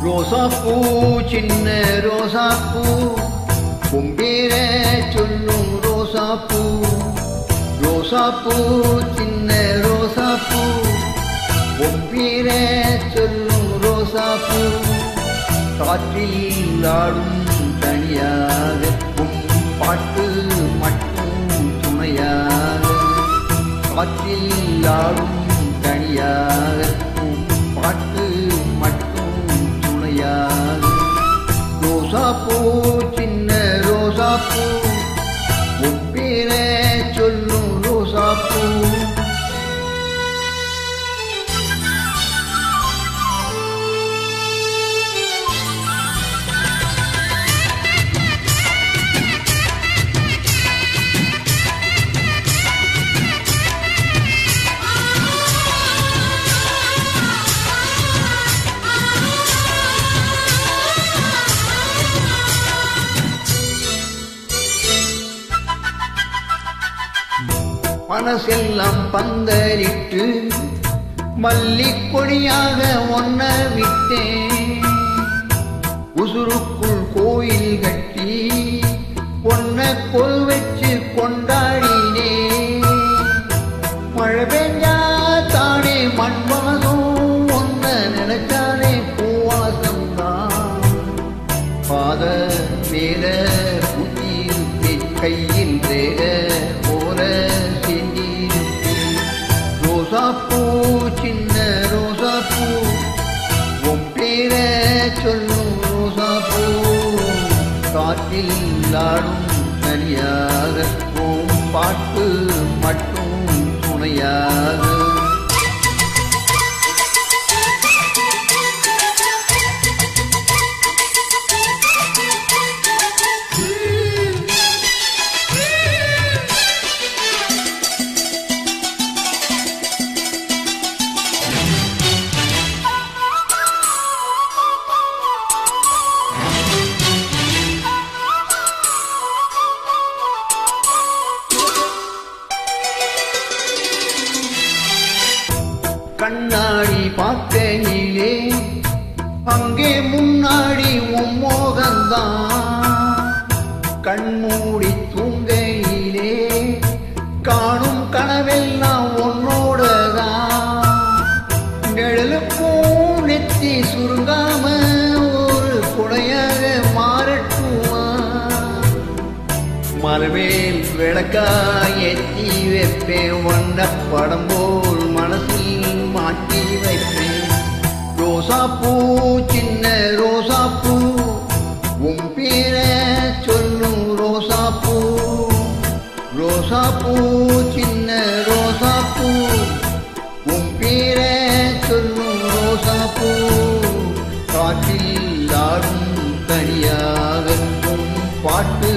ரோசாப்பூ சின்ன ரோசாப்பூ கும்பீர சொல்லும் ரோசாப்பூ ரோசாப்பூ சின்ன ரோசாப்பூ கும்பீர சொல்லும் ரோசாப்பூ காற்றில் ஆடும் தனியாக பாட்டு மட்டும் துணையாக காற்றில் ஆடும் தனியாக பாட்டு மட்டும் ரோசாப்பூ சின்ன ரோசாப்பூ ஒப்பீர சொல்லும் ரோசாப்பூ மனசெல்லாம் பந்தரிட்டு மல்லிக்கொடியாக ஒன்ன விட்டேன் உசுருக்குள் கோயில் கட்டி ஒன்ன கொல் வச்சு கொண்டாடினே மழை பெஞ்சா தானே மண்வாசம் ஒன்ன நினைச்சானே பூவாசம்தான் பாத மேல புத்தி கையில் ரேக ரோசாப்பூ சின்ன ரோசாப்பூ உன் பேர சொல்லும் ரோசாப்பூ காற்றில் ஆடும் தனியாக உன் பாட்டு மட்டும் துணையாக கண்ணாடி பார்க்கையிலே அங்கே முன்னாடி மோகந்தான் கண்மூடி தூங்கையிலே காணும் கனவெல்லாம் உன்னோடதான் நிழலுக்கும் நெத்தி சுருங்காம ஒரு குடையாக மாறட்டுமா மறுவேல் விளக்காய் ஏற்றி வைப்பேன் வண்ண படம் போல் மனசில் மாட்டி வைப்பேன் ரோசாப்பூ சின்ன ரோசாப்பூ உன் பேர சொல்லும் ரோசாப்பூ ரோசாப்பூ சின்ன ரோசாப்பூ உன் பேர சொல்லும் ரோசாப்பூ காற்றில் ஆடும் தனியாக பாட்டு